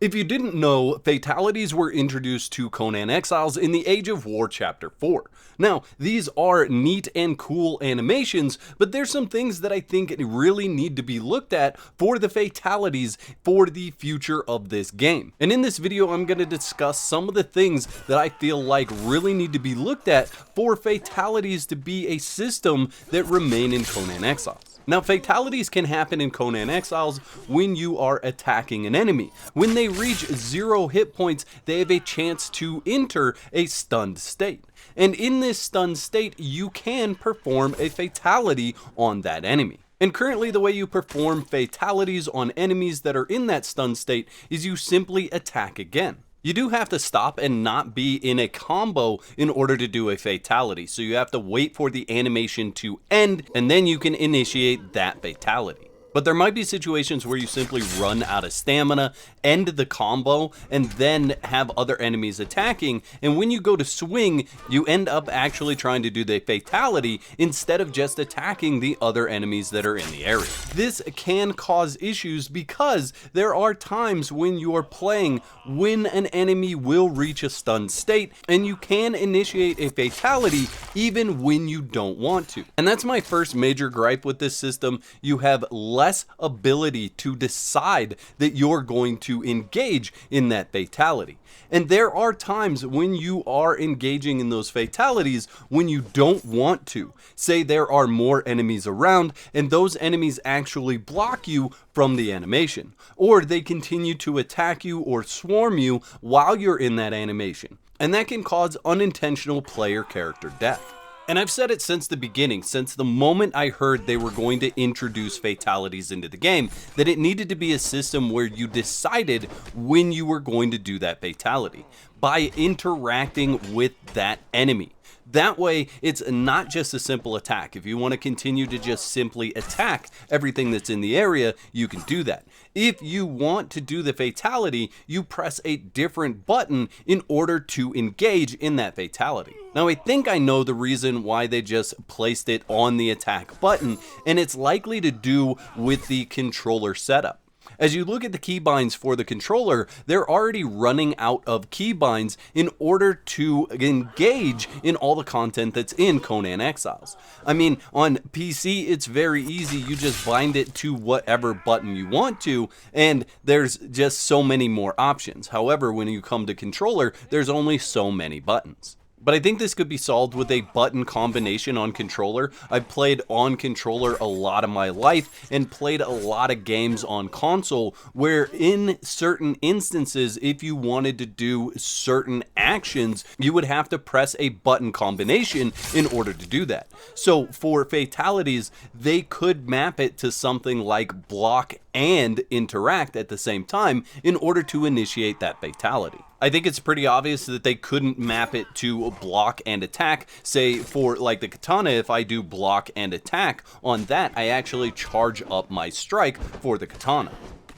If you didn't know, Fatalities were introduced to Conan Exiles in the Age of War Chapter 4. Now, these are neat and cool animations, but there's some things that I think really need to be looked at for the Fatalities for the future of this game. And in this video, I'm going to discuss some of the things that I feel like really need to be looked at for Fatalities to be a system that remain in Conan Exiles. Now, Fatalities can happen in Conan Exiles when you are attacking an enemy. When they reach 0 hit points, they have a chance to enter a stunned state. And in this stunned state, you can perform a fatality on that enemy. And currently the way you perform fatalities on enemies that are in that stunned state is you simply attack again. You do have to stop and not be in a combo in order to do a fatality, so you have to wait for the animation to end and then you can initiate that fatality. But there might be situations where you simply run out of stamina, end the combo, and then have other enemies attacking, and when you go to swing, you end up actually trying to do the fatality instead of just attacking the other enemies that are in the area. This can cause issues because there are times when you are playing when an enemy will reach a stunned state, and you can initiate a fatality even when you don't want to. And that's my first major gripe with this system. You have less ability to decide that you're going to engage in that fatality. And there are times when you are engaging in those fatalities when you don't want to. Say there are more enemies around and those enemies actually block you from the animation, or they continue to attack you or swarm you while you're in that animation. And that can cause unintentional player character death. And I've said it since the beginning, since the moment I heard they were going to introduce fatalities into the game, that it needed to be a system where you decided when you were going to do that fatality by interacting with that enemy. That way, it's not just a simple attack. If you want to continue to just simply attack everything that's in the area, you can do that. If you want to do the fatality, you press a different button in order to engage in that fatality. Now, I think I know the reason why they just placed it on the attack button, and it's likely to do with the controller setup. As you look at the keybinds for the controller, they're already running out of keybinds in order to engage in all the content that's in Conan Exiles. I mean, on PC, it's very easy. You just bind it to whatever button you want to, and there's just so many more options. However, when you come to controller, there's only so many buttons. But I think this could be solved with a button combination on controller. I've played on controller a lot of my life and played a lot of games on console where in certain instances, if you wanted to do certain actions, you would have to press a button combination in order to do that. So for fatalities, they could map it to something like block and interact at the same time in order to initiate that fatality. I think it's pretty obvious that they couldn't map it to block and attack. Say for like the katana, if I do block and attack on that, I actually charge up my strike for the katana.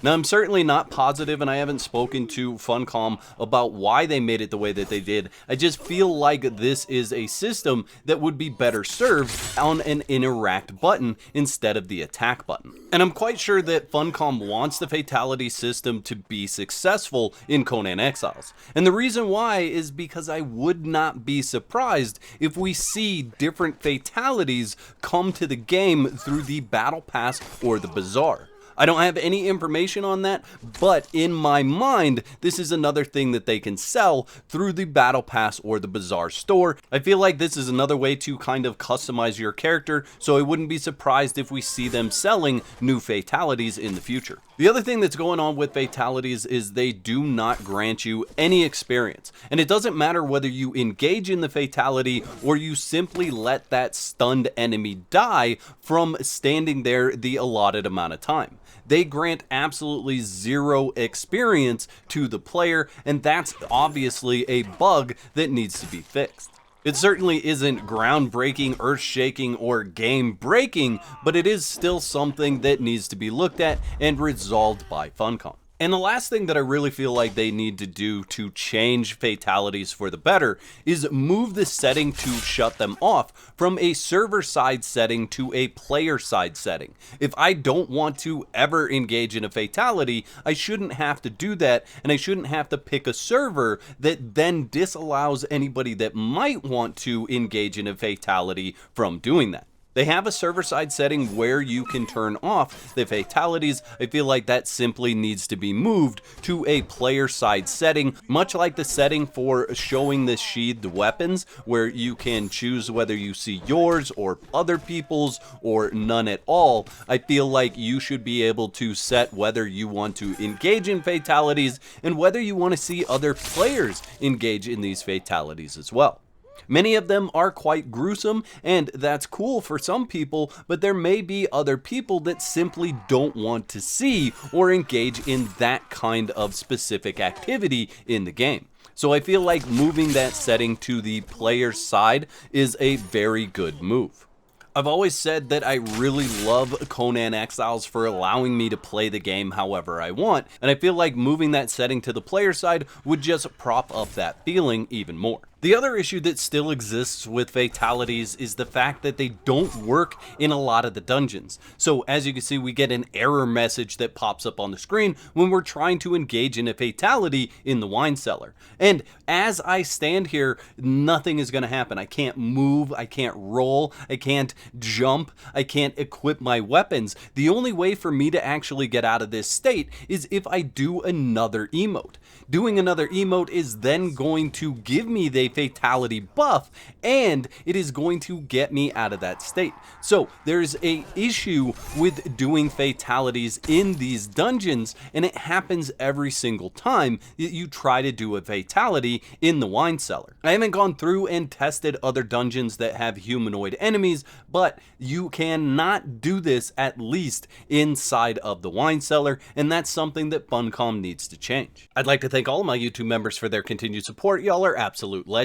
Now, I'm certainly not positive, and I haven't spoken to Funcom about why they made it the way that they did. I just feel like this is a system that would be better served on an interact button instead of the attack button. And I'm quite sure that Funcom wants the fatality system to be successful in Conan Exiles. And the reason why is because I would not be surprised if we see different fatalities come to the game through the Battle Pass or the Bazaar. I don't have any information on that, but in my mind, this is another thing that they can sell through the Battle Pass or the Bazaar store. I feel like this is another way to kind of customize your character, so I wouldn't be surprised if we see them selling new fatalities in the future. The other thing that's going on with fatalities is they do not grant you any experience. And it doesn't matter whether you engage in the fatality or you simply let that stunned enemy die from standing there the allotted amount of time. They grant absolutely zero experience to the player, and that's obviously a bug that needs to be fixed. It certainly isn't groundbreaking, earth-shaking, or game-breaking, but it is still something that needs to be looked at and resolved by Funcom. And the last thing that I really feel like they need to do to change fatalities for the better is move the setting to shut them off from a server side setting to a player side setting. If I don't want to ever engage in a fatality, I shouldn't have to do that, and I shouldn't have to pick a server that then disallows anybody that might want to engage in a fatality from doing that. They have a server-side setting where you can turn off the fatalities. I feel like that simply needs to be moved to a player-side setting, much like the setting for showing the sheathed weapons, where you can choose whether you see yours or other people's or none at all. I feel like you should be able to set whether you want to engage in fatalities and whether you want to see other players engage in these fatalities as well. Many of them are quite gruesome, and that's cool for some people, but there may be other people that simply don't want to see or engage in that kind of specific activity in the game. So I feel like moving that setting to the player's side is a very good move. I've always said that I really love Conan Exiles for allowing me to play the game however I want, and I feel like moving that setting to the player side would just prop up that feeling even more. The other issue that still exists with fatalities is the fact that they don't work in a lot of the dungeons. So as you can see, we get an error message that pops up on the screen when we're trying to engage in a fatality in the wine cellar. And as I stand here, nothing is going to happen. I can't move, I can't roll, I can't jump, I can't equip my weapons. The only way for me to actually get out of this state is if I do another emote. Doing another emote is then going to give me the fatality buff, and it is going to get me out of that state. So there's a issue with doing fatalities in these dungeons, and it happens every single time that you try to do a fatality in the wine cellar. I haven't gone through and tested other dungeons that have humanoid enemies, but you cannot do this at least inside of the wine cellar, and that's something that Funcom needs to change. I'd like to thank all of my YouTube members for their continued support. Y'all are absolute legends.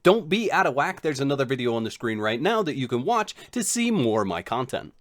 Don't be out of whack. There's another video on the screen right now that you can watch to see more of my content.